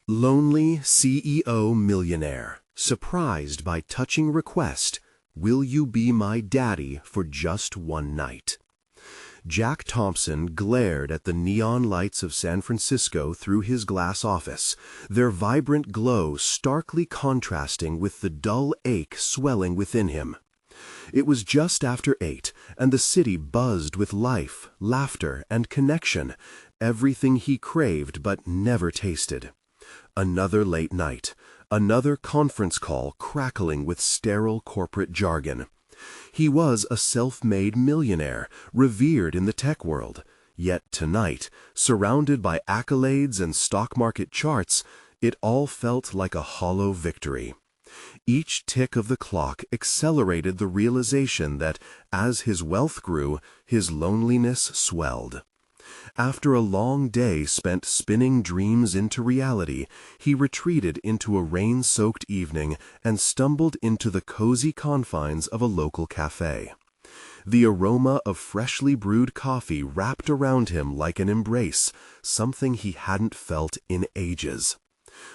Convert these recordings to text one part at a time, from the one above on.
Lonely CEO millionaire, surprised by touching request, will you be my daddy for just one night? Jack Thompson glared at the neon lights of San Francisco through his glass office, their vibrant glow starkly contrasting with the dull ache swelling within him. It was just after 8, and the city buzzed with life, laughter, and connection, everything he craved but never tasted. Another late night, another conference call crackling with sterile corporate jargon. He was a self-made millionaire, revered in the tech world. Yet tonight, surrounded by accolades and stock market charts, it all felt like a hollow victory. Each tick of the clock accelerated the realization that, as his wealth grew, his loneliness swelled. After a long day spent spinning dreams into reality, he retreated into a rain-soaked evening and stumbled into the cozy confines of a local cafe. The aroma of freshly brewed coffee wrapped around him like an embrace, something he hadn't felt in ages.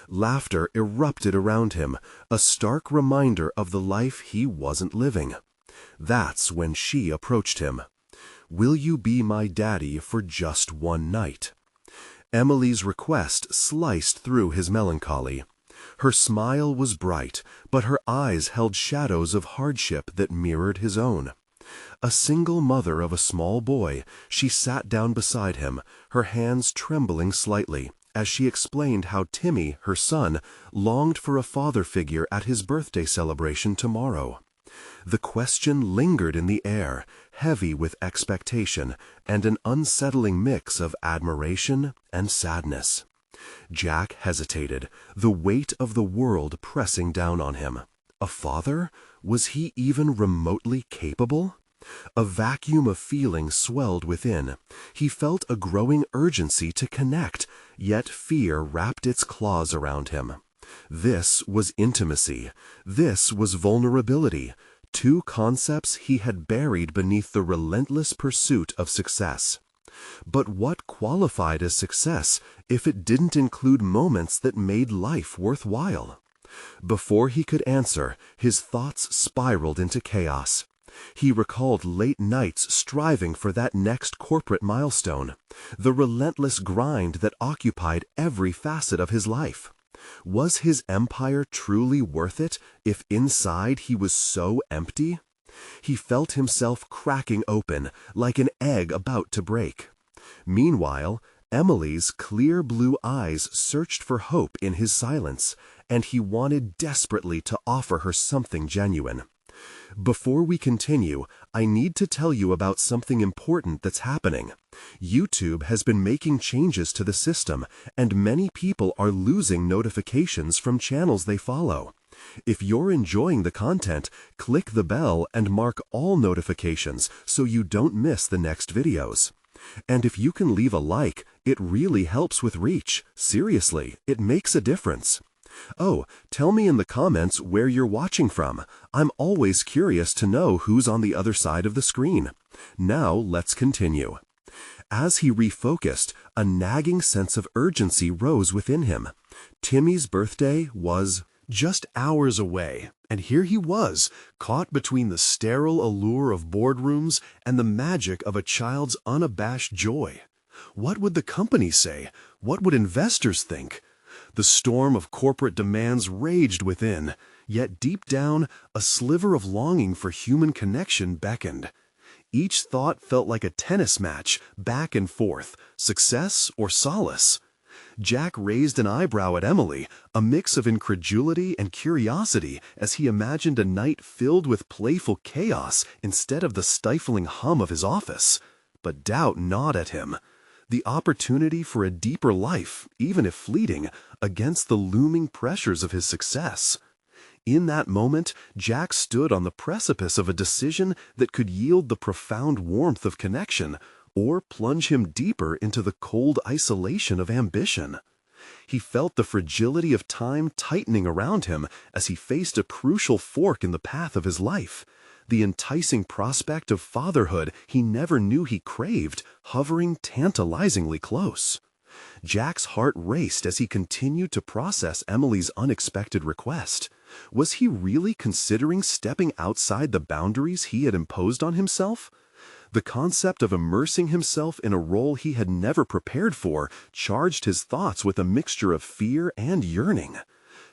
Laughter erupted around him, a stark reminder of the life he wasn't living. That's when she approached him. "Will you be my daddy for just one night?" Emily's request sliced through his melancholy. Her smile was bright, but her eyes held shadows of hardship that mirrored his own. A single mother of a small boy, she sat down beside him, her hands trembling slightly, as she explained how Timmy, her son, longed for a father figure at his birthday celebration tomorrow. The question lingered in the air, heavy with expectation and an unsettling mix of admiration and sadness. Jack hesitated, the weight of the world pressing down on him. A father? Was he even remotely capable? A vacuum of feeling swelled within. He felt a growing urgency to connect, yet fear wrapped its claws around him. This was intimacy. This was vulnerability. Two concepts he had buried beneath the relentless pursuit of success. But what qualified as success if it didn't include moments that made life worthwhile? Before he could answer, his thoughts spiraled into chaos. He recalled late nights striving for that next corporate milestone, the relentless grind that occupied every facet of his life. Was his empire truly worth it if inside he was so empty? He felt himself cracking open, like an egg about to break. Meanwhile, Emily's clear blue eyes searched for hope in his silence, and he wanted desperately to offer her something genuine. Before we continue, I need to tell you about something important that's happening. YouTube has been making changes to the system, and many people are losing notifications from channels they follow. If you're enjoying the content, click the bell and mark all notifications so you don't miss the next videos. And if you can leave a like, it really helps with reach. Seriously, it makes a difference. Oh, tell me in the comments where you're watching from. I'm always curious to know who's on the other side of the screen. Now let's continue. As he refocused, a nagging sense of urgency rose within him. Timmy's birthday was just hours away, and here he was, caught between the sterile allure of boardrooms and the magic of a child's unabashed joy. What would the company say? What would investors think? The storm of corporate demands raged within, yet deep down, a sliver of longing for human connection beckoned. Each thought felt like a tennis match, back and forth, success or solace. Jack raised an eyebrow at Emily, a mix of incredulity and curiosity as he imagined a night filled with playful chaos instead of the stifling hum of his office. But doubt gnawed at him. The opportunity for a deeper life, even if fleeting, against the looming pressures of his success. In that moment, Jack stood on the precipice of a decision that could yield the profound warmth of connection, or plunge him deeper into the cold isolation of ambition. He felt the fragility of time tightening around him as he faced a crucial fork in the path of his life. The enticing prospect of fatherhood he never knew he craved, hovering tantalizingly close. Jack's heart raced as he continued to process Emily's unexpected request. Was he really considering stepping outside the boundaries he had imposed on himself? The concept of immersing himself in a role he had never prepared for charged his thoughts with a mixture of fear and yearning.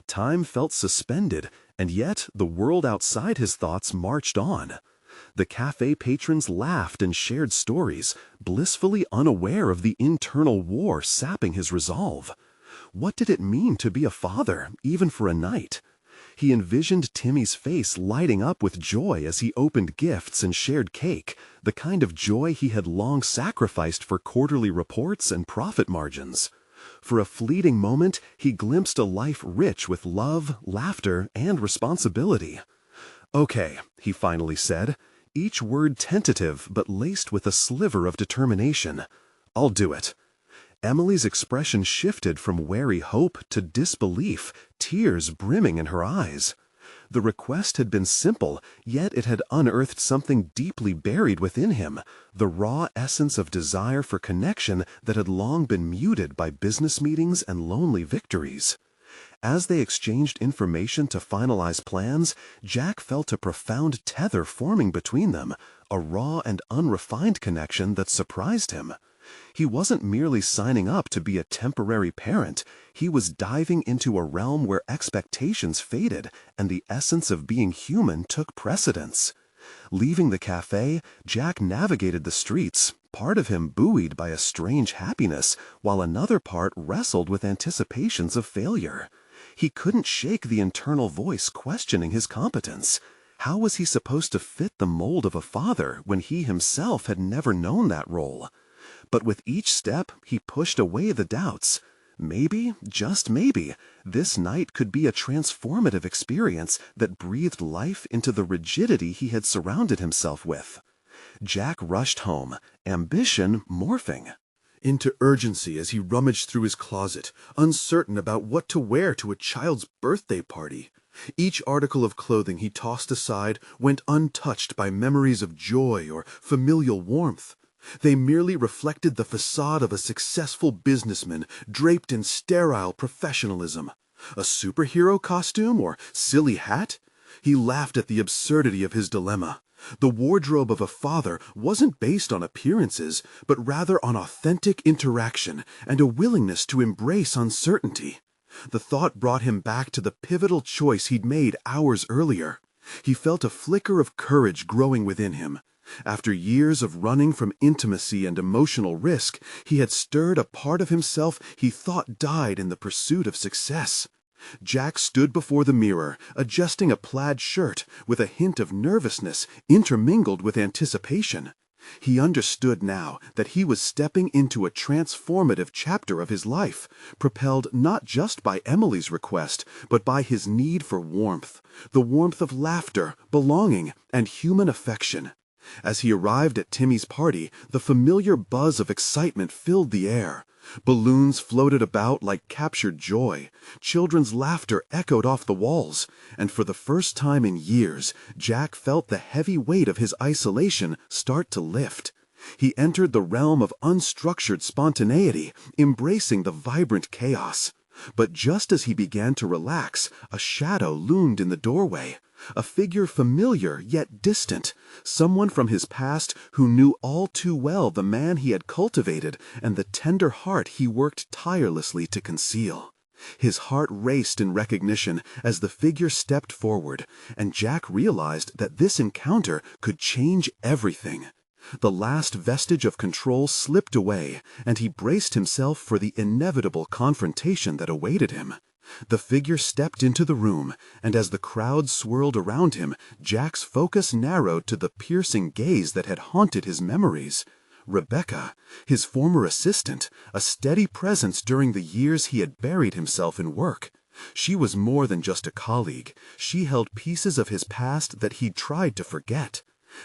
Time felt suspended, and yet the world outside his thoughts marched on. The cafe patrons laughed and shared stories, blissfully unaware of the internal war sapping his resolve. What did it mean to be a father, even for a night? He envisioned Timmy's face lighting up with joy as he opened gifts and shared cake, the kind of joy he had long sacrificed for quarterly reports and profit margins. For a fleeting moment, he glimpsed a life rich with love, laughter, and responsibility. "Okay," he finally said, each word tentative but laced with a sliver of determination. "I'll do it." Emily's expression shifted from wary hope to disbelief, tears brimming in her eyes. The request had been simple, yet it had unearthed something deeply buried within him, the raw essence of desire for connection that had long been muted by business meetings and lonely victories. As they exchanged information to finalize plans, Jack felt a profound tether forming between them, a raw and unrefined connection that surprised him. He wasn't merely signing up to be a temporary parent, he was diving into a realm where expectations faded and the essence of being human took precedence. Leaving the cafe, Jack navigated the streets, part of him buoyed by a strange happiness, while another part wrestled with anticipations of failure. He couldn't shake the internal voice questioning his competence. How was he supposed to fit the mold of a father when he himself had never known that role? But with each step, he pushed away the doubts. Maybe, just maybe, this night could be a transformative experience that breathed life into the rigidity he had surrounded himself with. Jack rushed home, ambition morphing into urgency as he rummaged through his closet, uncertain about what to wear to a child's birthday party. Each article of clothing he tossed aside went untouched by memories of joy or familial warmth. They merely reflected the facade of a successful businessman draped in sterile professionalism. A superhero costume or silly hat? He laughed at the absurdity of his dilemma. The wardrobe of a father wasn't based on appearances, but rather on authentic interaction and a willingness to embrace uncertainty. The thought brought him back to the pivotal choice he'd made hours earlier. He felt a flicker of courage growing within him. After years of running from intimacy and emotional risk, he had stirred a part of himself he thought died in the pursuit of success. Jack stood before the mirror, adjusting a plaid shirt with a hint of nervousness intermingled with anticipation. He understood now that he was stepping into a transformative chapter of his life, propelled not just by Emily's request, but by his need for warmth, the warmth of laughter, belonging, and human affection. As he arrived at Timmy's party, the familiar buzz of excitement filled the air. Balloons floated about like captured joy. Children's laughter echoed off the walls. And for the first time in years, Jack felt the heavy weight of his isolation start to lift. He entered the realm of unstructured spontaneity, embracing the vibrant chaos. But just as he began to relax, a shadow loomed in the doorway. A figure familiar yet distant, someone from his past who knew all too well the man he had cultivated and the tender heart he worked tirelessly to conceal. His heart raced in recognition as the figure stepped forward, and Jack realized that this encounter could change everything. The last vestige of control slipped away, and he braced himself for the inevitable confrontation that awaited him. The figure stepped into the room, and as the crowd swirled around him, Jack's focus narrowed to the piercing gaze that had haunted his memories. Rebecca, his former assistant, a steady presence during the years he had buried himself in work. She was more than just a colleague. She held pieces of his past that he'd tried to forget.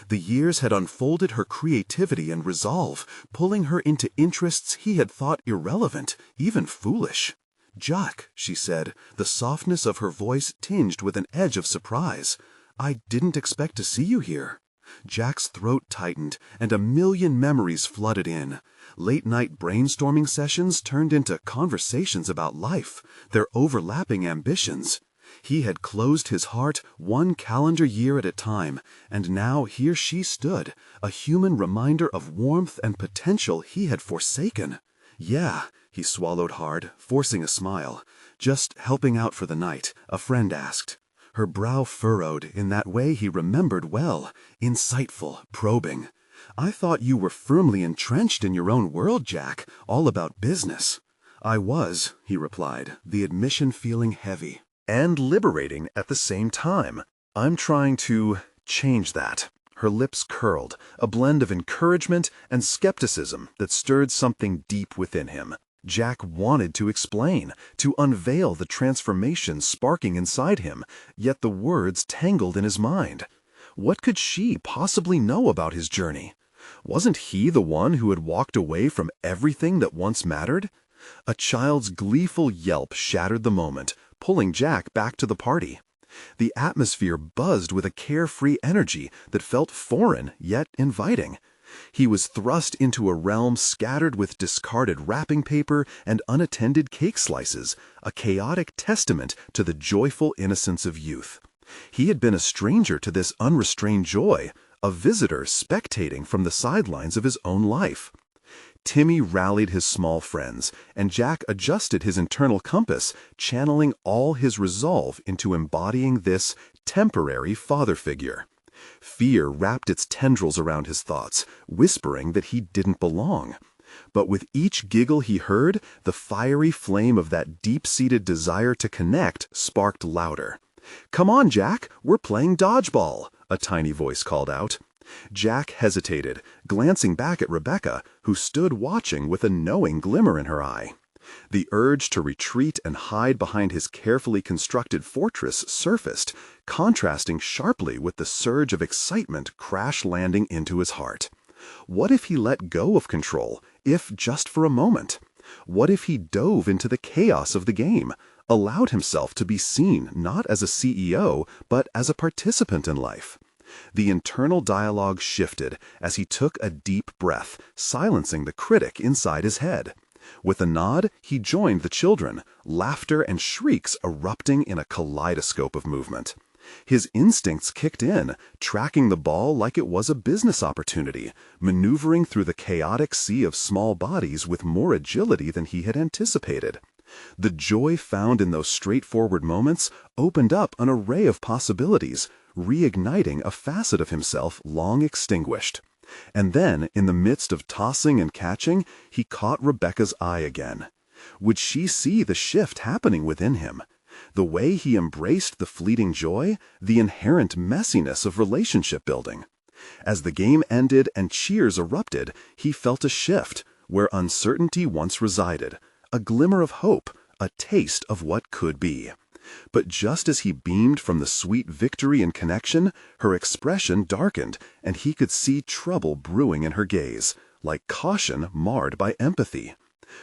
The years had unfolded her creativity and resolve, pulling her into interests he had thought irrelevant, even foolish. "Jack," she said, the softness of her voice tinged with an edge of surprise. "I didn't expect to see you here." Jack's throat tightened, and a million memories flooded in. Late-night brainstorming sessions turned into conversations about life, their overlapping ambitions. He had closed his heart one calendar year at a time, and now here she stood, a human reminder of warmth and potential he had forsaken. "Yeah," he swallowed hard, forcing a smile. "Just helping out for the night," a friend asked. Her brow furrowed in that way he remembered well, insightful, probing. "I thought you were firmly entrenched in your own world, Jack, all about business." "I was," he replied, the admission feeling heavy. And liberating at the same time. "I'm trying to change that." Her lips curled, a blend of encouragement and skepticism that stirred something deep within him. Jack wanted to explain, to unveil the transformation sparking inside him, yet the words tangled in his mind. What could she possibly know about his journey? Wasn't he the one who had walked away from everything that once mattered? A child's gleeful yelp shattered the moment, pulling Jack back to the party. The atmosphere buzzed with a carefree energy that felt foreign yet inviting. He was thrust into a realm scattered with discarded wrapping paper and unattended cake slices, a chaotic testament to the joyful innocence of youth. He had been a stranger to this unrestrained joy, a visitor spectating from the sidelines of his own life. Timmy rallied his small friends, and Jack adjusted his internal compass, channeling all his resolve into embodying this temporary father figure. Fear wrapped its tendrils around his thoughts, whispering that he didn't belong. But with each giggle he heard, the fiery flame of that deep-seated desire to connect sparked louder. "Come on, Jack, we're playing dodgeball," a tiny voice called out. Jack hesitated, glancing back at Rebecca, who stood watching with a knowing glimmer in her eye. The urge to retreat and hide behind his carefully constructed fortress surfaced, contrasting sharply with the surge of excitement crash-landing into his heart. What if he let go of control, if just for a moment? What if he dove into the chaos of the game, allowed himself to be seen not as a CEO, but as a participant in life? The internal dialogue shifted as he took a deep breath, silencing the critic inside his head. With a nod, he joined the children, laughter and shrieks erupting in a kaleidoscope of movement. His instincts kicked in, tracking the ball like it was a business opportunity, maneuvering through the chaotic sea of small bodies with more agility than he had anticipated. The joy found in those straightforward moments opened up an array of possibilities, reigniting a facet of himself long extinguished. And then, in the midst of tossing and catching, he caught Rebecca's eye again. Would she see the shift happening within him? The way he embraced the fleeting joy, the inherent messiness of relationship building. As the game ended and cheers erupted, he felt a shift, where uncertainty once resided, a glimmer of hope, a taste of what could be. But just as he beamed from the sweet victory and connection, her expression darkened, and he could see trouble brewing in her gaze, like caution marred by empathy.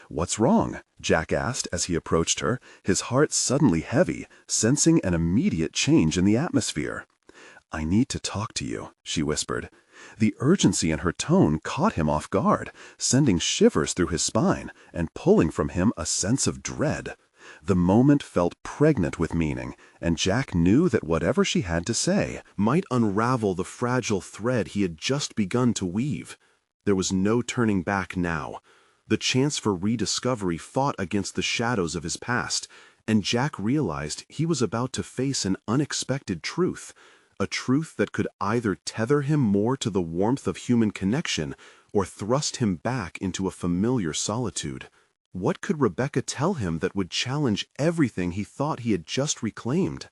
"What's wrong?" Jack asked as he approached her, his heart suddenly heavy, sensing an immediate change in the atmosphere. "I need to talk to you," she whispered. The urgency in her tone caught him off guard, sending shivers through his spine and pulling from him a sense of dread. The moment felt pregnant with meaning, and Jack knew that whatever she had to say might unravel the fragile thread he had just begun to weave. There was no turning back now. The chance for rediscovery fought against the shadows of his past, and Jack realized he was about to face an unexpected truth, a truth that could either tether him more to the warmth of human connection or thrust him back into a familiar solitude. What could Rebecca tell him that would challenge everything he thought he had just reclaimed?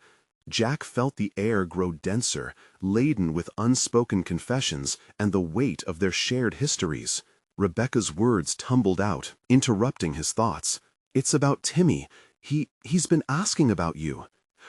Jack felt the air grow denser, laden with unspoken confessions and the weight of their shared histories. Rebecca's words tumbled out, interrupting his thoughts. "It's about Timmy. He's been asking about you."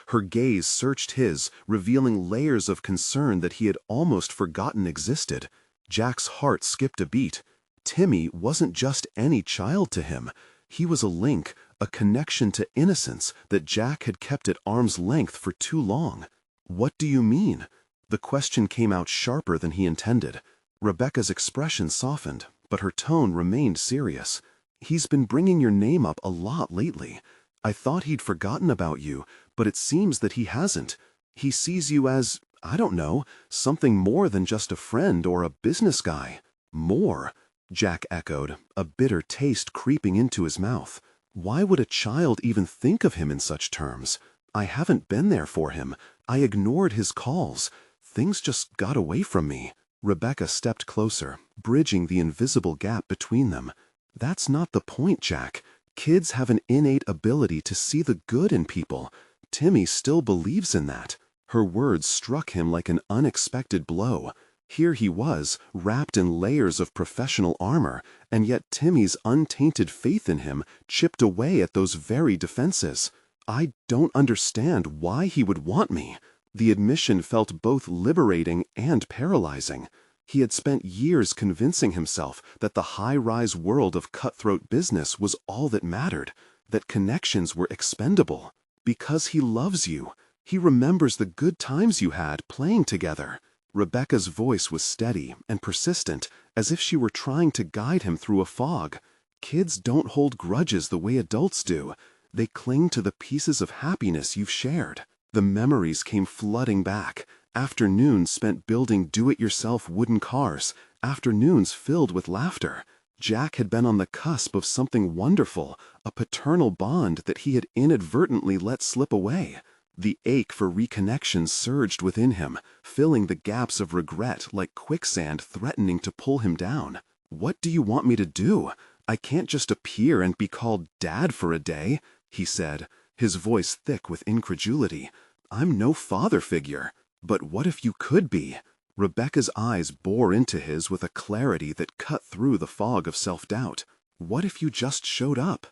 Her gaze searched his, revealing layers of concern that he had almost forgotten existed. Jack's heart skipped a beat. Timmy wasn't just any child to him. He was a link, a connection to innocence that Jack had kept at arm's length for too long. "What do you mean?" The question came out sharper than he intended. Rebecca's expression softened, but her tone remained serious. "He's been bringing your name up a lot lately. I thought he'd forgotten about you, but it seems that he hasn't. He sees you as, I don't know, something more than just a friend or a business guy." "More?" Jack echoed, a bitter taste creeping into his mouth. Why would a child even think of him in such terms? "I haven't been there for him. I ignored his calls. Things just got away from me." Rebecca stepped closer, bridging the invisible gap between them. "That's not the point, Jack. Kids have an innate ability to see the good in people. Timmy still believes in that." Her words struck him like an unexpected blow. Here he was, wrapped in layers of professional armor, and yet Timmy's untainted faith in him chipped away at those very defenses. "I don't understand why he would want me." The admission felt both liberating and paralyzing. He had spent years convincing himself that the high-rise world of cutthroat business was all that mattered, that connections were expendable. "Because he loves you. He remembers the good times you had playing together." Rebecca's voice was steady and persistent, as if she were trying to guide him through a fog. "Kids don't hold grudges the way adults do. They cling to the pieces of happiness you've shared." The memories came flooding back. Afternoons spent building do-it-yourself wooden cars, afternoons filled with laughter. Jack had been on the cusp of something wonderful, a paternal bond that he had inadvertently let slip away. The ache for reconnection surged within him, filling the gaps of regret like quicksand threatening to pull him down. "What do you want me to do? I can't just appear and be called Dad for a day," he said, his voice thick with incredulity. "I'm no father figure." "But what if you could be?" Rebecca's eyes bore into his with a clarity that cut through the fog of self-doubt. "What if you just showed up?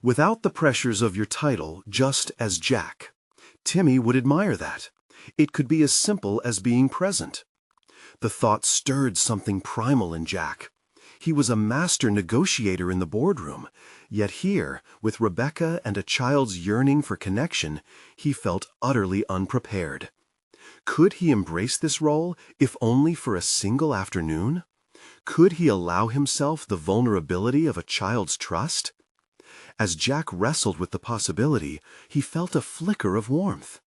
Without the pressures of your title, just as Jack. Timmy would admire that. It could be as simple as being present." The thought stirred something primal in Jack. He was a master negotiator in the boardroom, yet here, with Rebecca and a child's yearning for connection, he felt utterly unprepared. Could he embrace this role, if only for a single afternoon? Could he allow himself the vulnerability of a child's trust? As Jack wrestled with the possibility, he felt a flicker of warmth.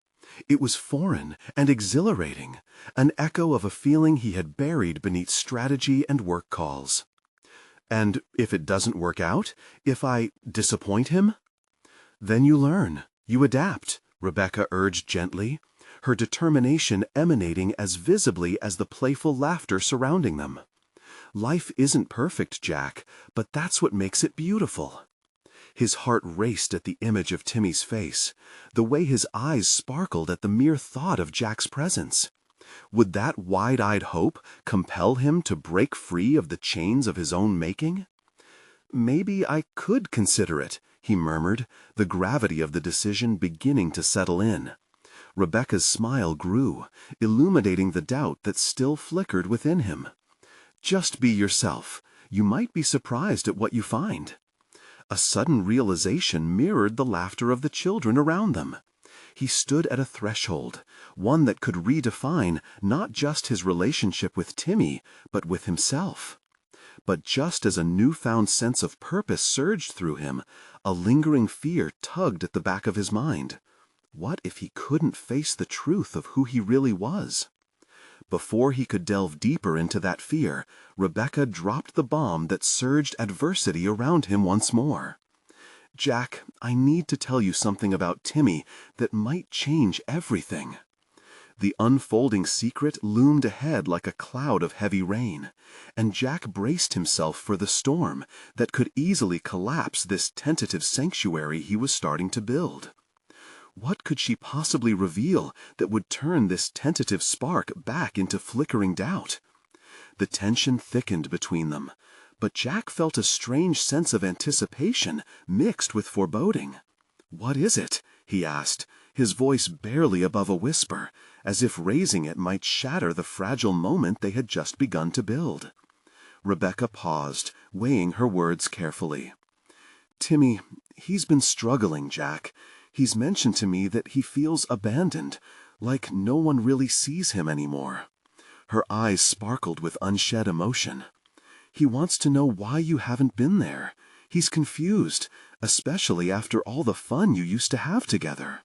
It was foreign and exhilarating, an echo of a feeling he had buried beneath strategy and work calls. "And if it doesn't work out? If I disappoint him?" "Then you learn. You adapt," Rebecca urged gently, her determination emanating as visibly as the playful laughter surrounding them. "Life isn't perfect, Jack, but that's what makes it beautiful." His heart raced at the image of Timmy's face, the way his eyes sparkled at the mere thought of Jack's presence. Would that wide-eyed hope compel him to break free of the chains of his own making? "Maybe I could consider it," he murmured, the gravity of the decision beginning to settle in. Rebecca's smile grew, illuminating the doubt that still flickered within him. "Just be yourself. You might be surprised at what you find." A sudden realization mirrored the laughter of the children around them. He stood at a threshold, one that could redefine not just his relationship with Timmy, but with himself. But just as a newfound sense of purpose surged through him, a lingering fear tugged at the back of his mind. What if he couldn't face the truth of who he really was? Before he could delve deeper into that fear, Rebecca dropped the bomb that surged adversity around him once more. "Jack, I need to tell you something about Timmy that might change everything." The unfolding secret loomed ahead like a cloud of heavy rain, and Jack braced himself for the storm that could easily collapse this tentative sanctuary he was starting to build. What could she possibly reveal that would turn this tentative spark back into flickering doubt? The tension thickened between them, but Jack felt a strange sense of anticipation mixed with foreboding. "What is it?" he asked, his voice barely above a whisper, as if raising it might shatter the fragile moment they had just begun to build. Rebecca paused, weighing her words carefully. "Timmy, he's been struggling, Jack. He's mentioned to me that he feels abandoned, like no one really sees him anymore. Her eyes sparkled with unshed emotion. He wants to know why you haven't been there. He's confused, especially after all the fun you used to have together.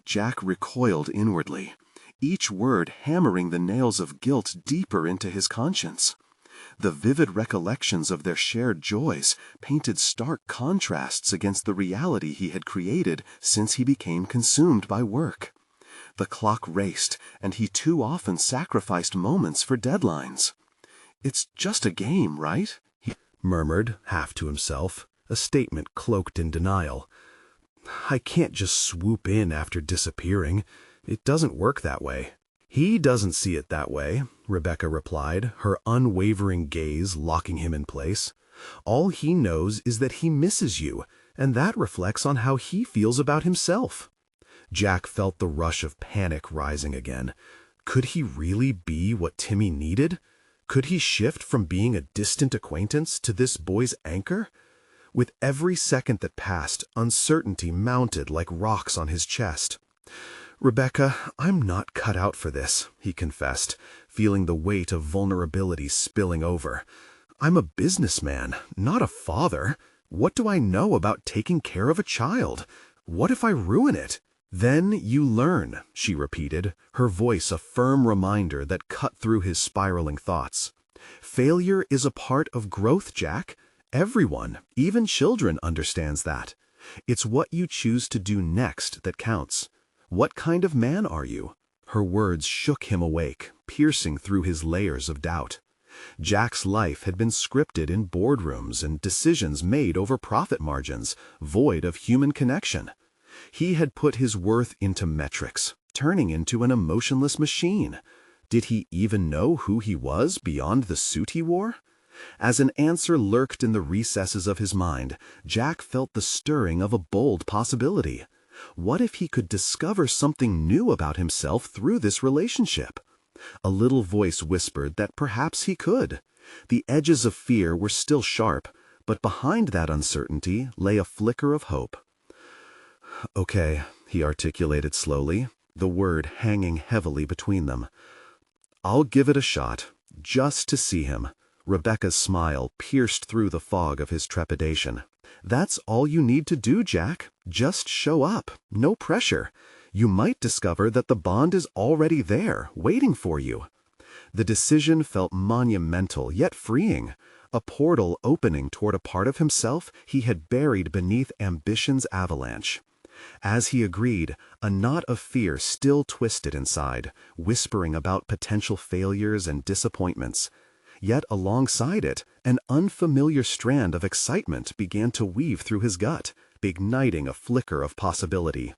Jack recoiled inwardly, each word hammering the nails of guilt deeper into his conscience. The vivid recollections of their shared joys painted stark contrasts against the reality he had created since he became consumed by work. The clock raced, and he too often sacrificed moments for deadlines. "It's just a game, right?" he Murmured, half to himself, a statement cloaked in denial. "I can't just swoop in after disappearing. It doesn't work that way." "He doesn't see it that way," Rebecca replied, her unwavering gaze locking him in place. "All he knows is that he misses you, and that reflects on how he feels about himself." Jack felt the rush of panic rising again. Could he really be what Timmy needed? Could he shift from being a distant acquaintance to this boy's anchor? With every second that passed, uncertainty mounted like rocks on his chest. "Rebecca, I'm not cut out for this," he confessed, feeling the weight of vulnerability spilling over. "I'm a businessman, not a father. What do I know about taking care of a child? What if I ruin it?" "Then you learn," she repeated, her voice a firm reminder that cut through his spiraling thoughts. "Failure is a part of growth, Jack. Everyone, even children, understands that. It's what you choose to do next that counts. What kind of man are you?" Her words shook him awake, piercing through his layers of doubt. Jack's life had been scripted in boardrooms and decisions made over profit margins, void of human connection. He had put his worth into metrics, turning into an emotionless machine. Did he even know who he was beyond the suit he wore? As an answer lurked in the recesses of his mind, Jack felt the stirring of a bold possibility. What if he could discover something new about himself through this relationship? A little voice whispered that perhaps he could. The edges of fear were still sharp, but behind that uncertainty lay a flicker of hope. "Okay," he articulated slowly, the word hanging heavily between them. "I'll give it a shot, just to see him." Rebecca's smile pierced through the fog of his trepidation. "That's all you need to do, Jack. Just show up. No pressure. You might discover that the bond is already there, waiting for you." The decision felt monumental yet freeing, a portal opening toward a part of himself he had buried beneath ambition's avalanche. As he agreed, a knot of fear still twisted inside, whispering about potential failures and disappointments. Yet alongside it, an unfamiliar strand of excitement began to weave through his gut, igniting a flicker of possibility.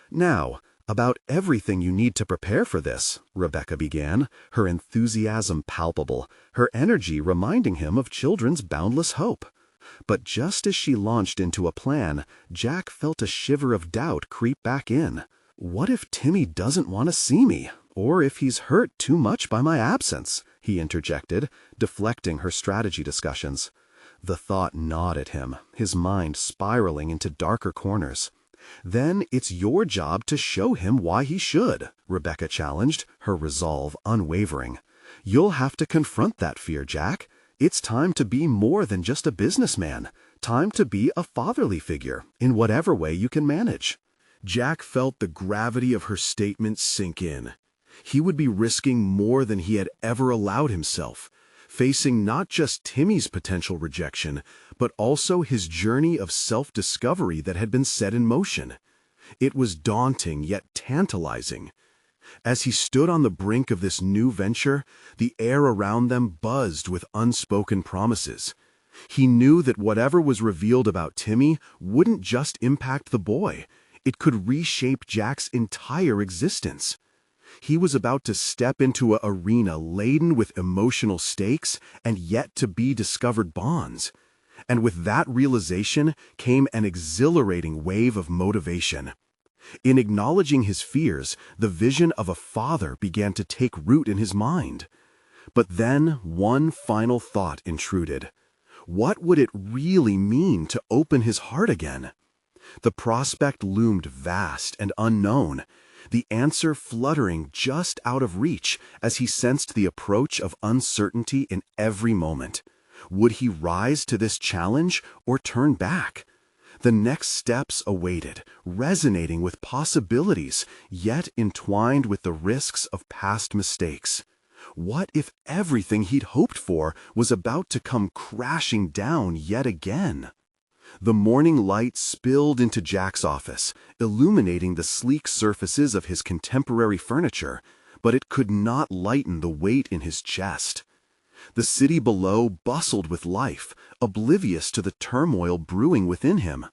"Now, about everything you need to prepare for this," Rebecca began, her enthusiasm palpable, her energy reminding him of children's boundless hope. But just as she launched into a plan, Jack felt a shiver of doubt creep back in. "What if Timmy doesn't want to see me? Or if he's hurt too much by my absence?" he interjected, deflecting her strategy discussions. The thought gnawed at him, his mind spiraling into darker corners. "Then it's your job to show him why he should," Rebecca challenged, her resolve unwavering. "You'll have to confront that fear, Jack. It's time to be more than just a businessman. Time to be a fatherly figure, in whatever way you can manage." Jack felt the gravity of her statement sink in. He would be risking more than he had ever allowed himself, facing not just Timmy's potential rejection, but also his journey of self-discovery that had been set in motion. It was daunting yet tantalizing. As he stood on the brink of this new venture, the air around them buzzed with unspoken promises. He knew that whatever was revealed about Timmy wouldn't just impact the boy. It could reshape Jack's entire existence. He was about to step into an arena laden with emotional stakes and yet to be discovered bonds. And with that realization came an exhilarating wave of motivation. In acknowledging his fears, the vision of a father began to take root in his mind. But then one final thought intruded. What would it really mean to open his heart again? The prospect loomed vast and unknown. the answer fluttering just out of reach as he sensed the approach of uncertainty in every moment. Would he rise to this challenge or turn back? The next steps awaited, resonating with possibilities, yet entwined with the risks of past mistakes. What if everything he'd hoped for was about to come crashing down yet again? The morning light spilled into Jack's office, illuminating the sleek surfaces of his contemporary furniture, but it could not lighten the weight in his chest. The city below bustled with life, oblivious to the turmoil brewing within him.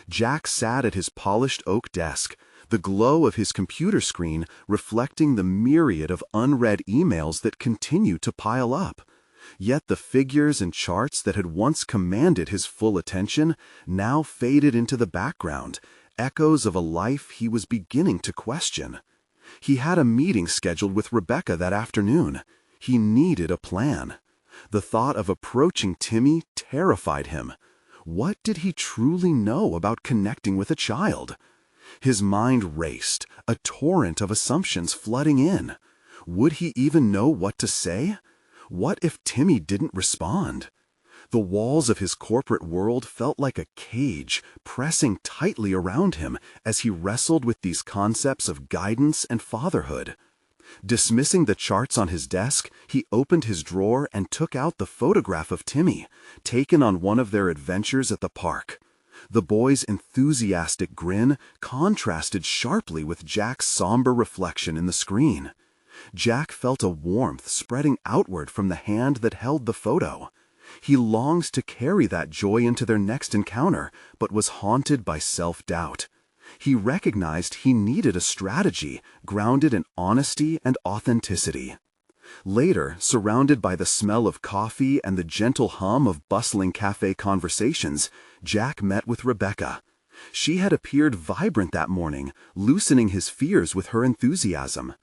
Jack sat at his polished oak desk, the glow of his computer screen reflecting the myriad of unread emails that continued to pile up. Yet the figures and charts that had once commanded his full attention now faded into the background, echoes of a life he was beginning to question. He had a meeting scheduled with Rebecca that afternoon. He needed a plan. The thought of approaching Timmy terrified him. What did he truly know about connecting with a child? His mind raced, a torrent of assumptions flooding in. Would he even know what to say? What if Timmy didn't respond? The walls of his corporate world felt like a cage, pressing tightly around him as he wrestled with these concepts of guidance and fatherhood. Dismissing the charts on his desk, he opened his drawer and took out the photograph of Timmy, taken on one of their adventures at the park. The boy's enthusiastic grin contrasted sharply with Jack's somber reflection in the screen. Jack felt a warmth spreading outward from the hand that held the photo. He longed to carry that joy into their next encounter, but was haunted by self-doubt. He recognized he needed a strategy grounded in honesty and authenticity. Later, surrounded by the smell of coffee and the gentle hum of bustling cafe conversations, Jack met with Rebecca. She had appeared vibrant that morning, loosening his fears with her enthusiasm.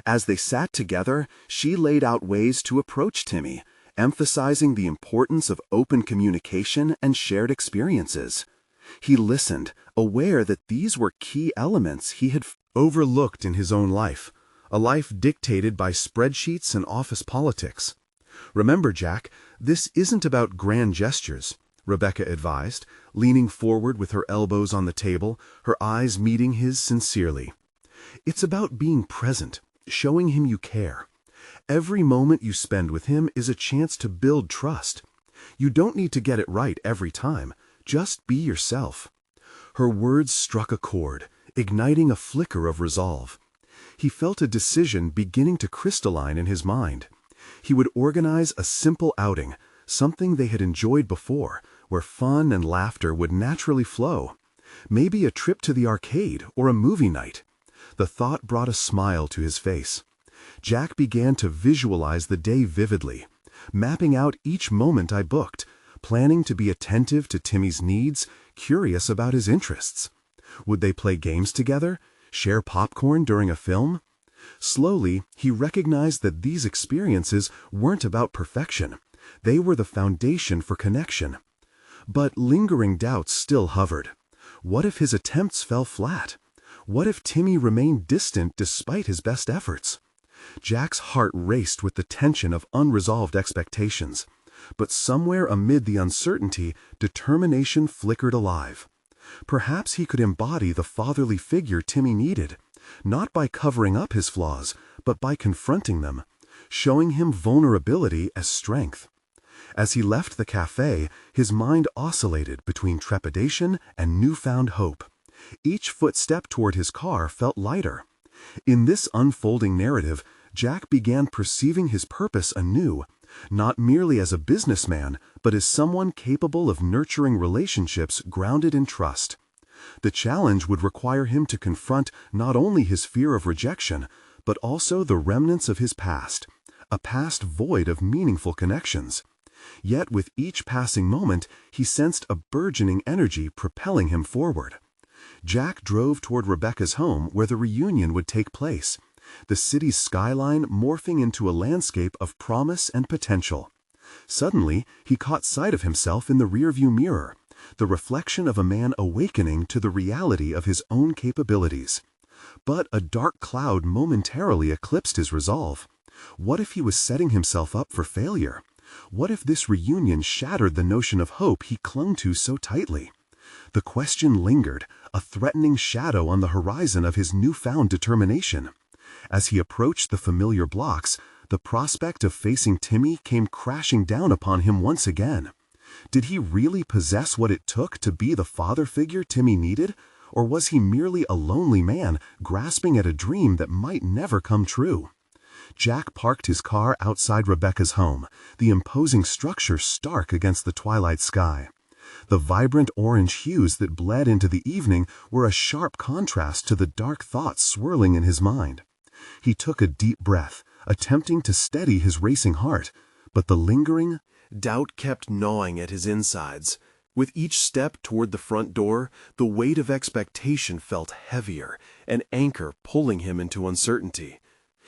As they sat together, she laid out ways to approach Timmy, emphasizing the importance of open communication and shared experiences. He listened, aware that these were key elements he had overlooked in his own life, a life dictated by spreadsheets and office politics. "Remember, Jack, this isn't about grand gestures," Rebecca advised, leaning forward with her elbows on the table, her eyes meeting his sincerely. "It's about being present, showing him you care. Every moment you spend with him is a chance to build trust. You don't need to get it right every time. Just be yourself." Her words struck a chord, igniting a flicker of resolve. He felt a decision beginning to crystalline in his mind. He would organize a simple outing, something they had enjoyed before, where fun and laughter would naturally flow. Maybe a trip to the arcade or a movie night. The thought brought a smile to his face. Jack began to visualize the day vividly, mapping out each moment I booked, planning to be attentive to Timmy's needs, curious about his interests. Would they play games together? Share popcorn during a film? Slowly, he recognized that these experiences weren't about perfection. They were the foundation for connection. But lingering doubts still hovered. What if his attempts fell flat? What if Timmy remained distant despite his best efforts? Jack's heart raced with the tension of unresolved expectations. But somewhere amid the uncertainty, determination flickered alive. Perhaps he could embody the fatherly figure Timmy needed, not by covering up his flaws, but by confronting them, showing him vulnerability as strength. As he left the cafe, his mind oscillated between trepidation and newfound hope. Each footstep toward his car felt lighter. In this unfolding narrative, Jack began perceiving his purpose anew, not merely as a businessman, but as someone capable of nurturing relationships grounded in trust. The challenge would require him to confront not only his fear of rejection, but also the remnants of his past, a past void of meaningful connections. Yet with each passing moment, he sensed a burgeoning energy propelling him forward. Jack drove toward Rebecca's home where the reunion would take place, the city's skyline morphing into a landscape of promise and potential. Suddenly, he caught sight of himself in the rearview mirror, the reflection of a man awakening to the reality of his own capabilities. But a dark cloud momentarily eclipsed his resolve. What if he was setting himself up for failure? What if this reunion shattered the notion of hope he clung to so tightly? The question lingered, a threatening shadow on the horizon of his newfound determination. As he approached the familiar blocks, the prospect of facing Timmy came crashing down upon him once again. Did he really possess what it took to be the father figure Timmy needed, or was he merely a lonely man grasping at a dream that might never come true? Jack parked his car outside Rebecca's home, the imposing structure stark against the twilight sky. The vibrant orange hues that bled into the evening were a sharp contrast to the dark thoughts swirling in his mind. He took a deep breath, attempting to steady his racing heart, but the lingering doubt kept gnawing at his insides. With each step toward the front door, the weight of expectation felt heavier, an anchor pulling him into uncertainty.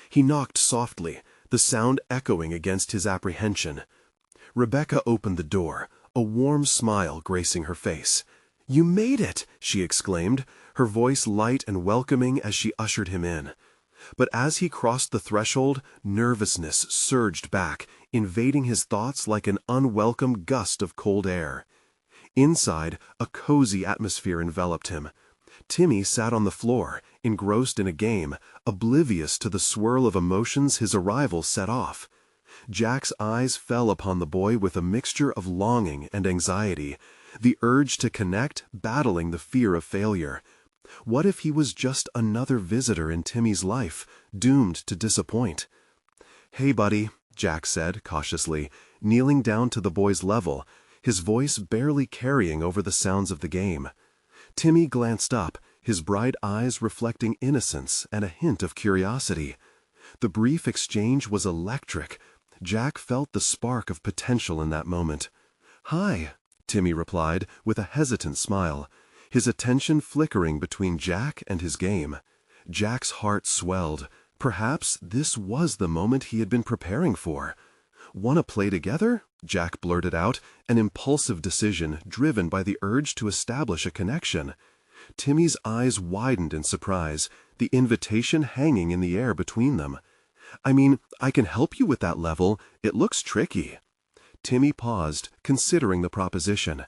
He knocked softly, the sound echoing against his apprehension. Rebecca opened the door, a warm smile gracing her face. "You made it!" she exclaimed, her voice light and welcoming as she ushered him in. But as he crossed the threshold, nervousness surged back, invading his thoughts like an unwelcome gust of cold air. Inside, a cozy atmosphere enveloped him. Timmy sat on the floor, engrossed in a game, oblivious to the swirl of emotions his arrival set off. Jack's eyes fell upon the boy with a mixture of longing and anxiety, the urge to connect battling the fear of failure. What if he was just another visitor in Timmy's life, doomed to disappoint? "Hey, buddy," Jack said cautiously, kneeling down to the boy's level, his voice barely carrying over the sounds of the game. Timmy glanced up, his bright eyes reflecting innocence and a hint of curiosity. The brief exchange was electric. Jack felt the spark of potential in that moment. "Hi," Timmy replied with a hesitant smile, his attention flickering between Jack and his game. Jack's heart swelled. Perhaps this was the moment he had been preparing for. "Wanna play together?" Jack blurted out, an impulsive decision driven by the urge to establish a connection. Timmy's eyes widened in surprise, the invitation hanging in the air between them. "I mean, I can help you with that level. It looks tricky." Timmy paused, considering the proposition.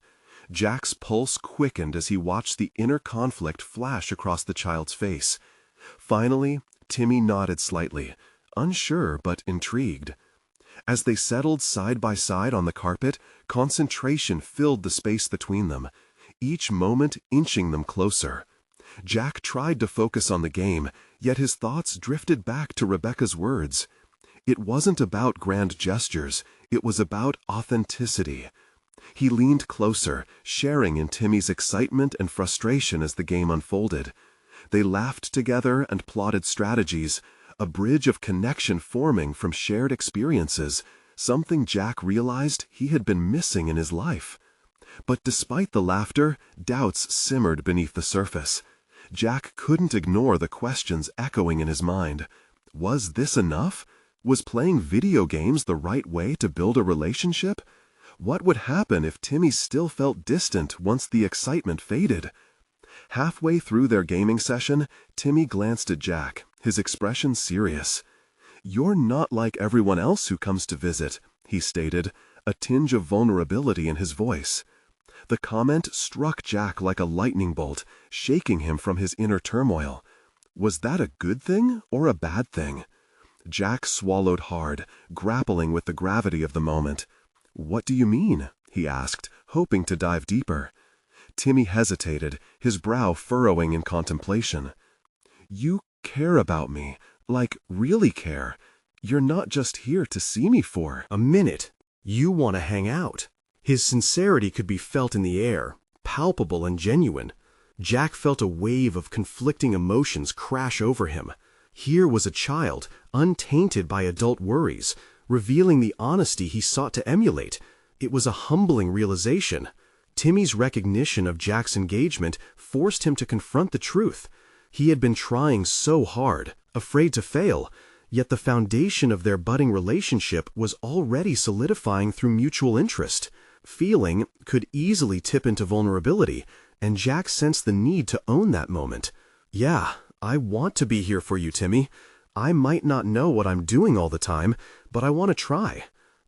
Jack's pulse quickened as he watched the inner conflict flash across the child's face. Finally, Timmy nodded slightly, unsure but intrigued. As they settled side by side on the carpet, concentration filled the space between them, each moment inching them closer. Jack tried to focus on the game, yet his thoughts drifted back to Rebecca's words. It wasn't about grand gestures, it was about authenticity. He leaned closer, sharing in Timmy's excitement and frustration as the game unfolded. They laughed together and plotted strategies, a bridge of connection forming from shared experiences, something Jack realized he had been missing in his life. But despite the laughter, doubts simmered beneath the surface. Jack couldn't ignore the questions echoing in his mind. Was this enough? Was playing video games the right way to build a relationship? What would happen if Timmy still felt distant once the excitement faded? Halfway through their gaming session, Timmy glanced at Jack, his expression serious. "You're not like everyone else who comes to visit," he stated, a tinge of vulnerability in his voice. The comment struck Jack like a lightning bolt, shaking him from his inner turmoil. Was that a good thing or a bad thing? Jack swallowed hard, grappling with the gravity of the moment. "What do you mean?" he asked, hoping to dive deeper. Timmy hesitated, his brow furrowing in contemplation. "You care about me, like really care. You're not just here to see me for a minute. You want to hang out." His sincerity could be felt in the air, palpable and genuine. Jack felt a wave of conflicting emotions crash over him. Here was a child, untainted by adult worries, revealing the honesty he sought to emulate. It was a humbling realization. Timmy's recognition of Jack's engagement forced him to confront the truth. He had been trying so hard, afraid to fail, yet the foundation of their budding relationship was already solidifying through mutual interest. Feeling could easily tip into vulnerability, and Jack sensed the need to own that moment. "Yeah, I want to be here for you, Timmy. I might not know what I'm doing all the time, but I want to try."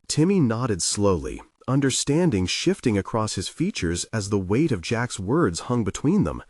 Timmy nodded slowly, understanding shifting across his features as the weight of Jack's words hung between them.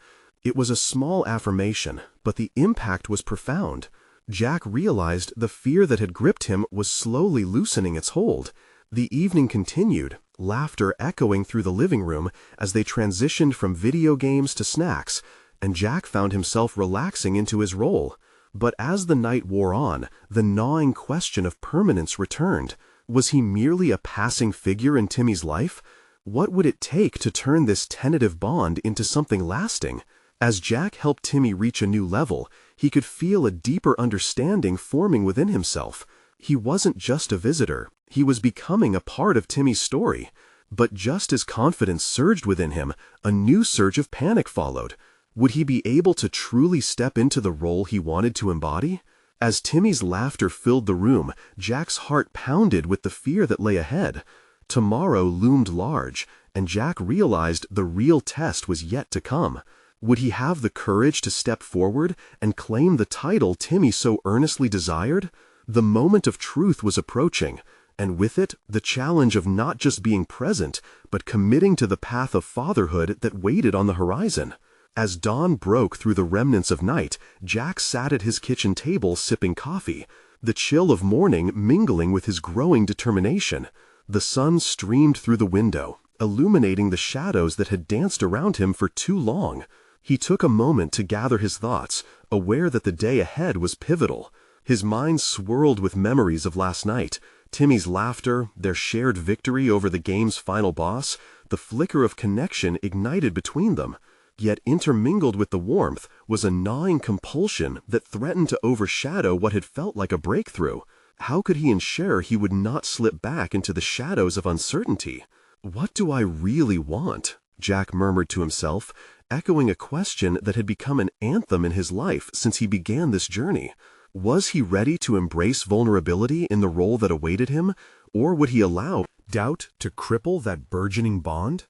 It was a small affirmation, but the impact was profound. Jack realized the fear that had gripped him was slowly loosening its hold. The evening continued, laughter echoing through the living room as they transitioned from video games to snacks, and Jack found himself relaxing into his role. But as the night wore on, the gnawing question of permanence returned. Was he merely a passing figure in Timmy's life? What would it take to turn this tentative bond into something lasting? As Jack helped Timmy reach a new level, he could feel a deeper understanding forming within himself. He wasn't just a visitor, he was becoming a part of Timmy's story. But just as confidence surged within him, a new surge of panic followed. Would he be able to truly step into the role he wanted to embody? As Timmy's laughter filled the room, Jack's heart pounded with the fear that lay ahead. Tomorrow loomed large, and Jack realized the real test was yet to come. Would he have the courage to step forward and claim the title Timmy so earnestly desired? The moment of truth was approaching, and with it, the challenge of not just being present, but committing to the path of fatherhood that waited on the horizon. As dawn broke through the remnants of night, Jack sat at his kitchen table sipping coffee, the chill of morning mingling with his growing determination. The sun streamed through the window, illuminating the shadows that had danced around him for too long. He took a moment to gather his thoughts, aware that the day ahead was pivotal. His mind swirled with memories of last night, Timmy's laughter, their shared victory over the game's final boss, the flicker of connection ignited between them. Yet intermingled with the warmth was a gnawing compulsion that threatened to overshadow what had felt like a breakthrough. How could he ensure he would not slip back into the shadows of uncertainty? "What do I really want?" Jack murmured to himself, echoing a question that had become an anthem in his life since he began this journey. Was he ready to embrace vulnerability in the role that awaited him, or would he allow doubt to cripple that burgeoning bond?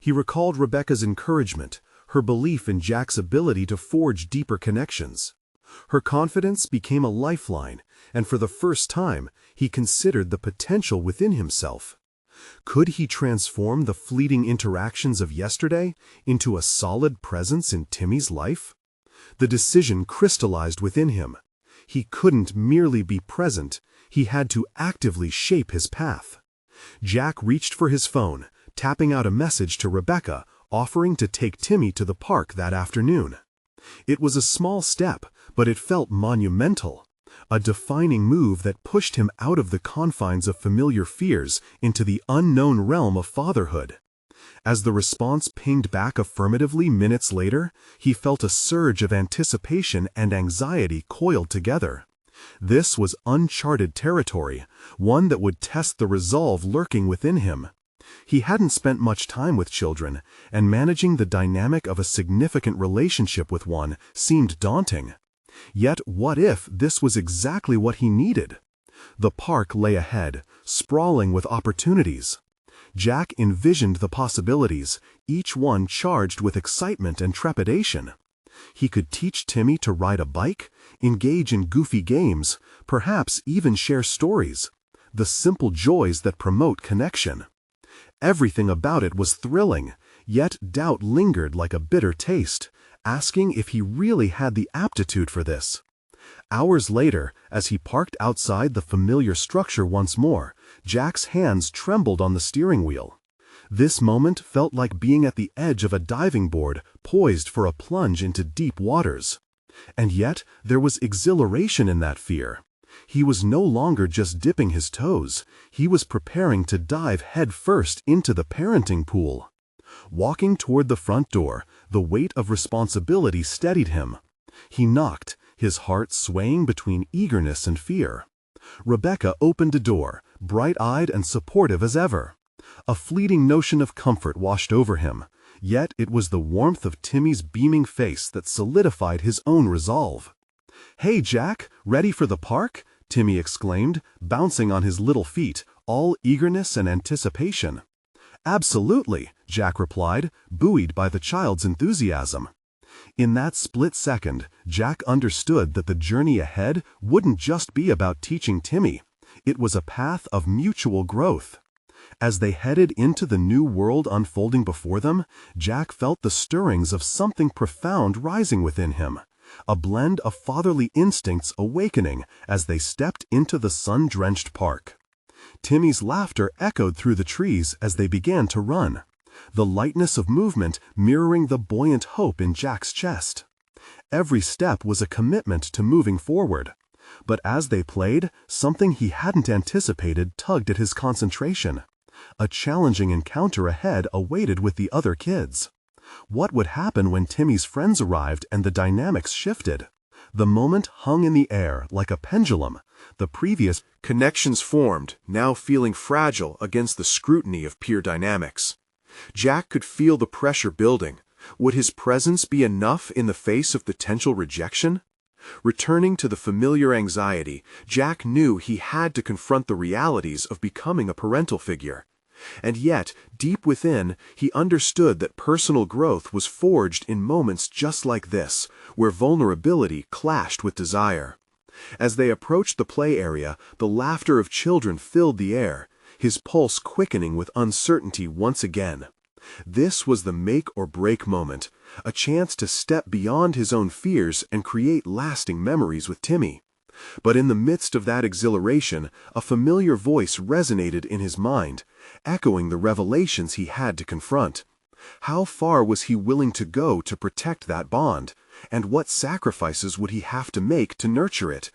He recalled Rebecca's encouragement, her belief in Jack's ability to forge deeper connections. Her confidence became a lifeline, and for the first time, he considered the potential within himself. Could he transform the fleeting interactions of yesterday into a solid presence in Timmy's life? The decision crystallized within him. He couldn't merely be present, he had to actively shape his path. Jack reached for his phone, tapping out a message to Rebecca, offering to take Timmy to the park that afternoon. It was a small step, but it felt monumental, a defining move that pushed him out of the confines of familiar fears into the unknown realm of fatherhood. As the response pinged back affirmatively minutes later, he felt a surge of anticipation and anxiety coiled together. This was uncharted territory, one that would test the resolve lurking within him. He hadn't spent much time with children, and managing the dynamic of a significant relationship with one seemed daunting. Yet what if this was exactly what he needed? The park lay ahead, sprawling with opportunities. Jack envisioned the possibilities, each one charged with excitement and trepidation. He could teach Timmy to ride a bike, engage in goofy games, perhaps even share stories, the simple joys that promote connection. Everything about it was thrilling, yet doubt lingered like a bitter taste, asking if he really had the aptitude for this. Hours later, as he parked outside the familiar structure once more, Jack's hands trembled on the steering wheel. This moment felt like being at the edge of a diving board, poised for a plunge into deep waters. And yet, there was exhilaration in that fear. He was no longer just dipping his toes, he was preparing to dive headfirst into the parenting pool. Walking toward the front door, the weight of responsibility steadied him. He knocked, his heart swaying between eagerness and fear. Rebecca opened a door, bright-eyed and supportive as ever. A fleeting notion of comfort washed over him, yet it was the warmth of Timmy's beaming face that solidified his own resolve. "Hey, Jack, ready for the park?" Timmy exclaimed, bouncing on his little feet, all eagerness and anticipation. "Absolutely," Jack replied, buoyed by the child's enthusiasm. In that split second, Jack understood that the journey ahead wouldn't just be about teaching Timmy. It was a path of mutual growth. As they headed into the new world unfolding before them, Jack felt the stirrings of something profound rising within him, a blend of fatherly instincts awakening as they stepped into the sun-drenched park. Timmy's laughter echoed through the trees as they began to run, the lightness of movement mirroring the buoyant hope in Jack's chest. Every step was a commitment to moving forward. But as they played, something he hadn't anticipated tugged at his concentration. A challenging encounter ahead awaited with the other kids. What would happen when Timmy's friends arrived and the dynamics shifted? The moment hung in the air like a pendulum. The previous connections formed, now feeling fragile against the scrutiny of peer dynamics. Jack could feel the pressure building. Would his presence be enough in the face of potential rejection? Returning to the familiar anxiety, Jack knew he had to confront the realities of becoming a parental figure. And yet, deep within, he understood that personal growth was forged in moments just like this, where vulnerability clashed with desire. As they approached the play area, the laughter of children filled the air, his pulse quickening with uncertainty once again. This was the make-or-break moment, a chance to step beyond his own fears and create lasting memories with Timmy. But in the midst of that exhilaration, a familiar voice resonated in his mind, echoing the revelations he had to confront. How far was he willing to go to protect that bond, and what sacrifices would he have to make to nurture it?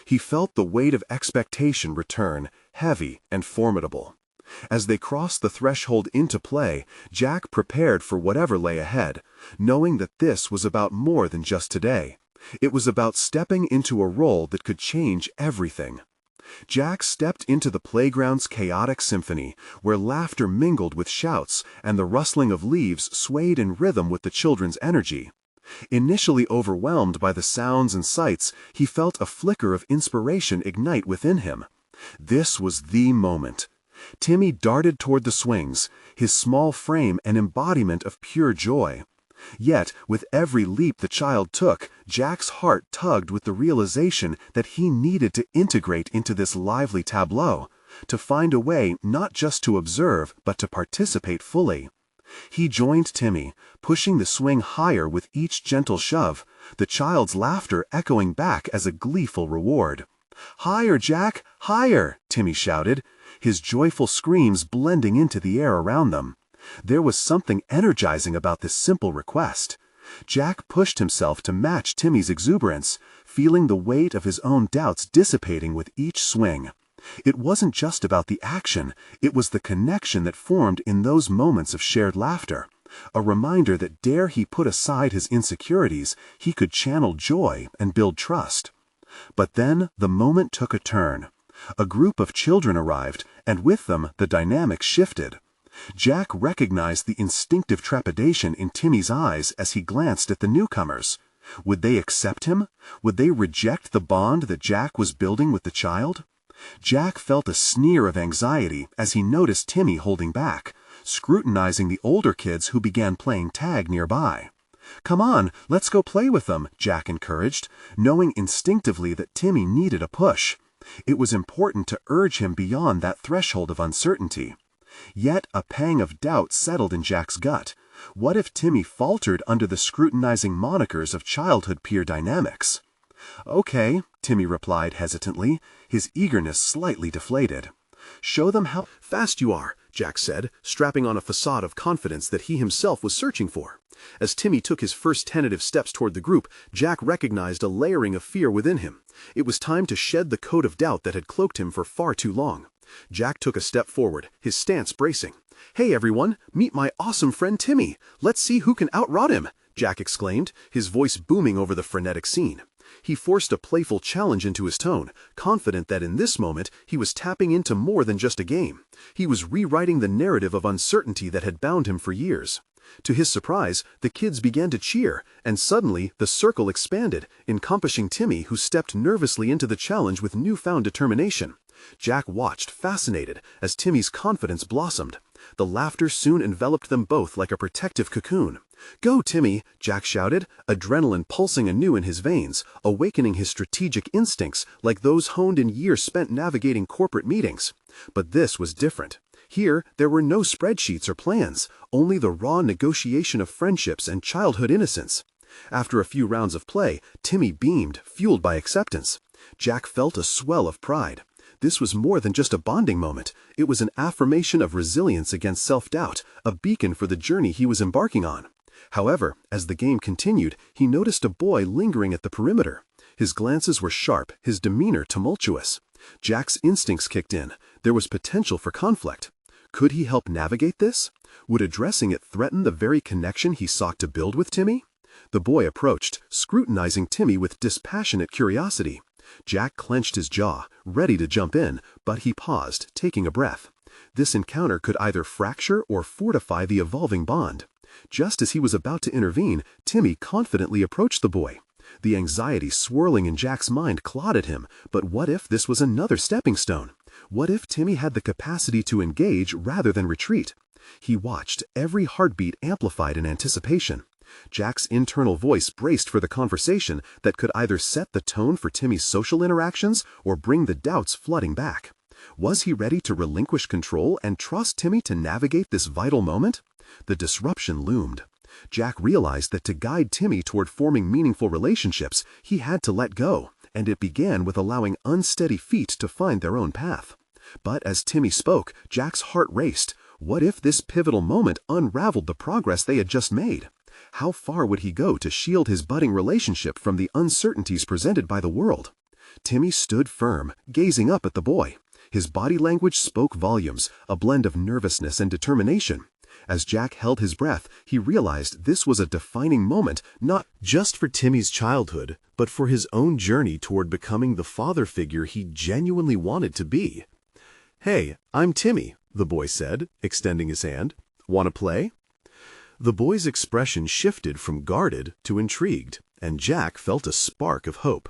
He felt the weight of expectation return, heavy and formidable. As they crossed the threshold into play, Jack prepared for whatever lay ahead, knowing that this was about more than just today. It was about stepping into a role that could change everything. Jack stepped into the playground's chaotic symphony, where laughter mingled with shouts and the rustling of leaves swayed in rhythm with the children's energy. Initially overwhelmed by the sounds and sights, he felt a flicker of inspiration ignite within him. This was the moment. Timmy darted toward the swings, his small frame an embodiment of pure joy. Yet, with every leap the child took, Jack's heart tugged with the realization that he needed to integrate into this lively tableau, to find a way not just to observe but to participate fully. He joined Timmy, pushing the swing higher with each gentle shove, the child's laughter echoing back as a gleeful reward. "Higher, Jack, higher!" Timmy shouted, his joyful screams blending into the air around them. There was something energizing about this simple request. Jack pushed himself to match Timmy's exuberance, feeling the weight of his own doubts dissipating with each swing. It wasn't just about the action, it was the connection that formed in those moments of shared laughter, a reminder that dare he put aside his insecurities, he could channel joy and build trust. But then the moment took a turn. A group of children arrived, and with them the dynamic shifted. Jack recognized the instinctive trepidation in Timmy's eyes as he glanced at the newcomers. Would they accept him? Would they reject the bond that Jack was building with the child? Jack felt a sneer of anxiety as he noticed Timmy holding back, scrutinizing the older kids who began playing tag nearby. "Come on, let's go play with them," Jack encouraged, knowing instinctively that Timmy needed a push. It was important to urge him beyond that threshold of uncertainty. Yet a pang of doubt settled in Jack's gut. What if Timmy faltered under the scrutinizing monikers of childhood peer dynamics? "Okay," Timmy replied hesitantly, his eagerness slightly deflated. "Show them how fast you are," Jack said, strapping on a facade of confidence that he himself was searching for. As Timmy took his first tentative steps toward the group, Jack recognized a layering of fear within him. It was time to shed the coat of doubt that had cloaked him for far too long. Jack took a step forward, his stance bracing. "Hey everyone, meet my awesome friend Timmy. Let's see who can outrot him," Jack exclaimed, his voice booming over the frenetic scene. He forced a playful challenge into his tone, confident that in this moment he was tapping into more than just a game. He was rewriting the narrative of uncertainty that had bound him for years. To his surprise, the kids began to cheer, and suddenly the circle expanded, encompassing Timmy, who stepped nervously into the challenge with newfound determination. Jack watched, fascinated, as Timmy's confidence blossomed. The laughter soon enveloped them both like a protective cocoon. "Go, Timmy!" Jack shouted, adrenaline pulsing anew in his veins, awakening his strategic instincts like those honed in years spent navigating corporate meetings. But this was different. Here, there were no spreadsheets or plans, only the raw negotiation of friendships and childhood innocence. After a few rounds of play, Timmy beamed, fueled by acceptance. Jack felt a swell of pride. This was more than just a bonding moment. It was an affirmation of resilience against self-doubt, a beacon for the journey he was embarking on. However, as the game continued, he noticed a boy lingering at the perimeter. His glances were sharp, his demeanor tumultuous. Jack's instincts kicked in. There was potential for conflict. Could he help navigate this? Would addressing it threaten the very connection he sought to build with Timmy? The boy approached, scrutinizing Timmy with dispassionate curiosity. Jack clenched his jaw, ready to jump in, but he paused, taking a breath. This encounter could either fracture or fortify the evolving bond. Just as he was about to intervene, Timmy confidently approached the boy. The anxiety swirling in Jack's mind clouded him, but what if this was another stepping stone? What if Timmy had the capacity to engage rather than retreat? He watched, every heartbeat amplified in anticipation. Jack's internal voice braced for the conversation that could either set the tone for Timmy's social interactions or bring the doubts flooding back. Was he ready to relinquish control and trust Timmy to navigate this vital moment? The disruption loomed. Jack realized that to guide Timmy toward forming meaningful relationships, he had to let go, and it began with allowing unsteady feet to find their own path. But as Timmy spoke, Jack's heart raced. What if this pivotal moment unraveled the progress they had just made? How far would he go to shield his budding relationship from the uncertainties presented by the world? Timmy stood firm, gazing up at the boy. His body language spoke volumes, a blend of nervousness and determination. As Jack held his breath, he realized this was a defining moment not just for Timmy's childhood, but for his own journey toward becoming the father figure he genuinely wanted to be. "Hey, I'm Timmy," the boy said, extending his hand. "Want to play?" The boy's expression shifted from guarded to intrigued, and Jack felt a spark of hope.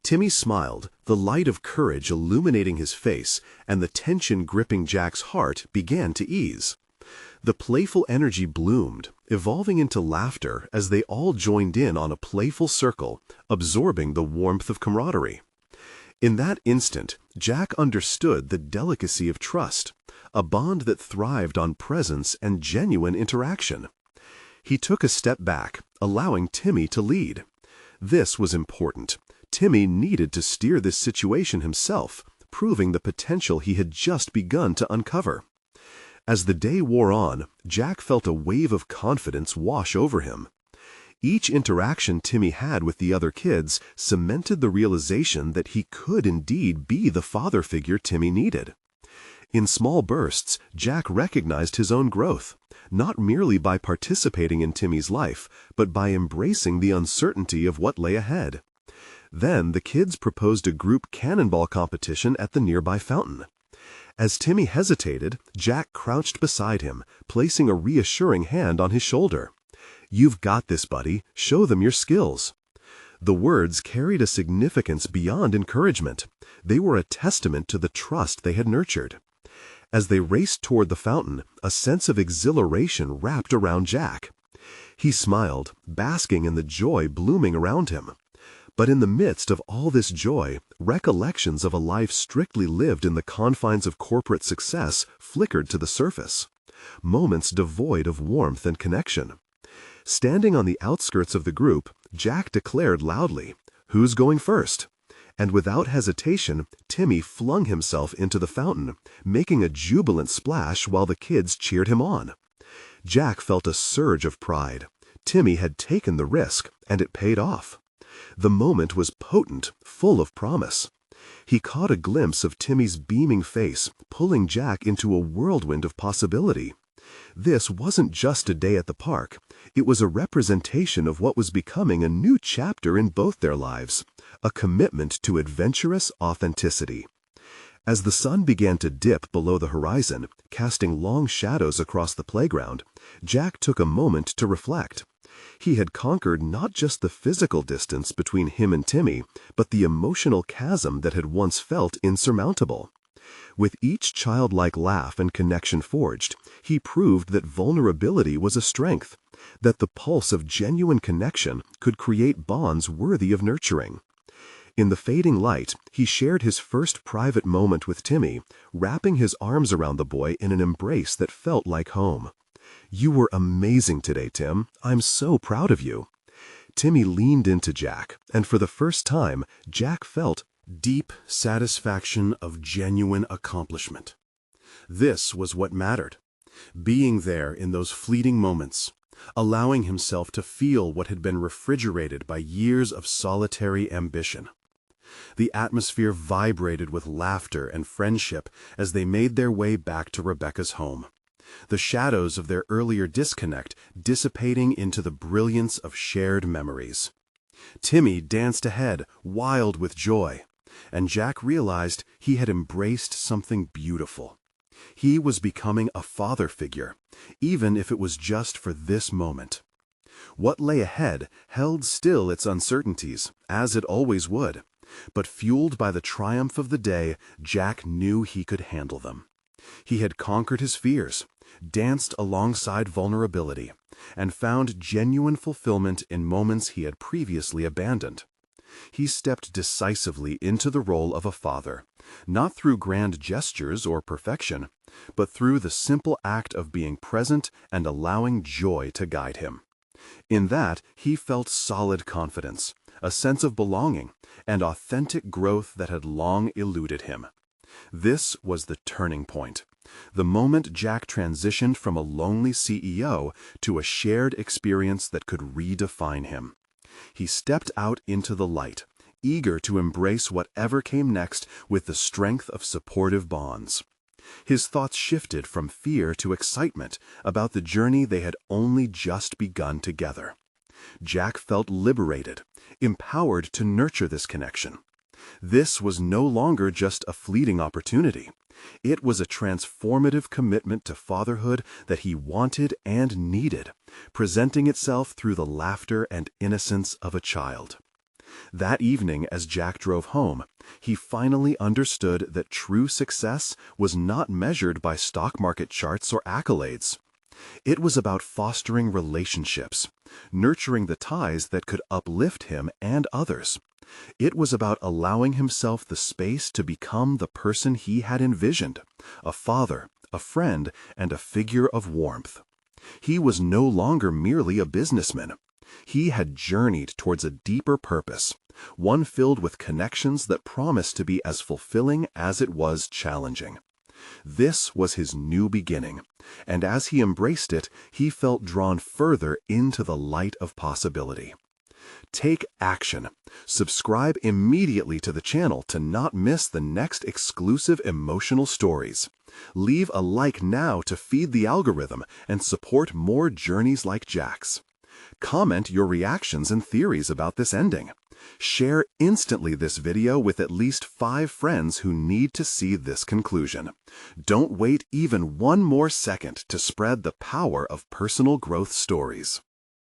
Timmy smiled, the light of courage illuminating his face, and the tension gripping Jack's heart began to ease. The playful energy bloomed, evolving into laughter as they all joined in on a playful circle, absorbing the warmth of camaraderie. In that instant, Jack understood the delicacy of trust, a bond that thrived on presence and genuine interaction. He took a step back, allowing Timmy to lead. This was important. Timmy needed to steer this situation himself, proving the potential he had just begun to uncover. As the day wore on, Jack felt a wave of confidence wash over him. Each interaction Timmy had with the other kids cemented the realization that he could indeed be the father figure Timmy needed. In small bursts, Jack recognized his own growth, not merely by participating in Timmy's life, but by embracing the uncertainty of what lay ahead. Then the kids proposed a group cannonball competition at the nearby fountain. As Timmy hesitated, Jack crouched beside him, placing a reassuring hand on his shoulder. "You've got this, buddy. Show them your skills." The words carried a significance beyond encouragement. They were a testament to the trust they had nurtured. As they raced toward the fountain, a sense of exhilaration wrapped around Jack. He smiled, basking in the joy blooming around him. But in the midst of all this joy, recollections of a life strictly lived in the confines of corporate success flickered to the surface. Moments devoid of warmth and connection. Standing on the outskirts of the group, Jack declared loudly, "Who's going first?" And without hesitation, Timmy flung himself into the fountain, making a jubilant splash while the kids cheered him on. Jack felt a surge of pride. Timmy had taken the risk, and it paid off. The moment was potent, full of promise. He caught a glimpse of Timmy's beaming face, pulling Jack into a whirlwind of possibility. This wasn't just a day at the park. It was a representation of what was becoming a new chapter in both their lives, a commitment to adventurous authenticity. As the sun began to dip below the horizon, casting long shadows across the playground, Jack took a moment to reflect. He had conquered not just the physical distance between him and Timmy, but the emotional chasm that had once felt insurmountable. With each childlike laugh and connection forged, he proved that vulnerability was a strength, that the pulse of genuine connection could create bonds worthy of nurturing. In the fading light, he shared his first private moment with Timmy, wrapping his arms around the boy in an embrace that felt like home. "You were amazing today, Tim. I'm so proud of you." Timmy leaned into Jack, and for the first time, Jack felt deep satisfaction of genuine accomplishment. This was what mattered. Being there in those fleeting moments, allowing himself to feel what had been refrigerated by years of solitary ambition. The atmosphere vibrated with laughter and friendship as they made their way back to Rebecca's home, the shadows of their earlier disconnect dissipating into the brilliance of shared memories. Timmy danced ahead, wild with joy, and Jack realized he had embraced something beautiful. He was becoming a father figure, even if it was just for this moment. What lay ahead held still its uncertainties, as it always would, but fueled by the triumph of the day, Jack knew he could handle them. He had conquered his fears, danced alongside vulnerability, and found genuine fulfillment in moments he had previously abandoned. He stepped decisively into the role of a father, not through grand gestures or perfection, but through the simple act of being present and allowing joy to guide him. In that, he felt solid confidence, a sense of belonging, and authentic growth that had long eluded him. This was the turning point, the moment Jack transitioned from a lonely CEO to a shared experience that could redefine him. He stepped out into the light, eager to embrace whatever came next with the strength of supportive bonds. His thoughts shifted from fear to excitement about the journey they had only just begun together. Jack felt liberated, empowered to nurture this connection. This was no longer just a fleeting opportunity. It was a transformative commitment to fatherhood that he wanted and needed, presenting itself through the laughter and innocence of a child. That evening, as Jack drove home, he finally understood that true success was not measured by stock market charts or accolades. It was about fostering relationships, nurturing the ties that could uplift him and others. It was about allowing himself the space to become the person he had envisioned, a father, a friend, and a figure of warmth. He was no longer merely a businessman. He had journeyed towards a deeper purpose, one filled with connections that promised to be as fulfilling as it was challenging. This was his new beginning, and as he embraced it, he felt drawn further into the light of possibility. Take action. Subscribe immediately to the channel to not miss the next exclusive emotional stories. Leave a like now to feed the algorithm and support more journeys like Jack's. Comment your reactions and theories about this ending. Share instantly this video with at least 5 friends who need to see this conclusion. Don't wait even one more second to spread the power of personal growth stories.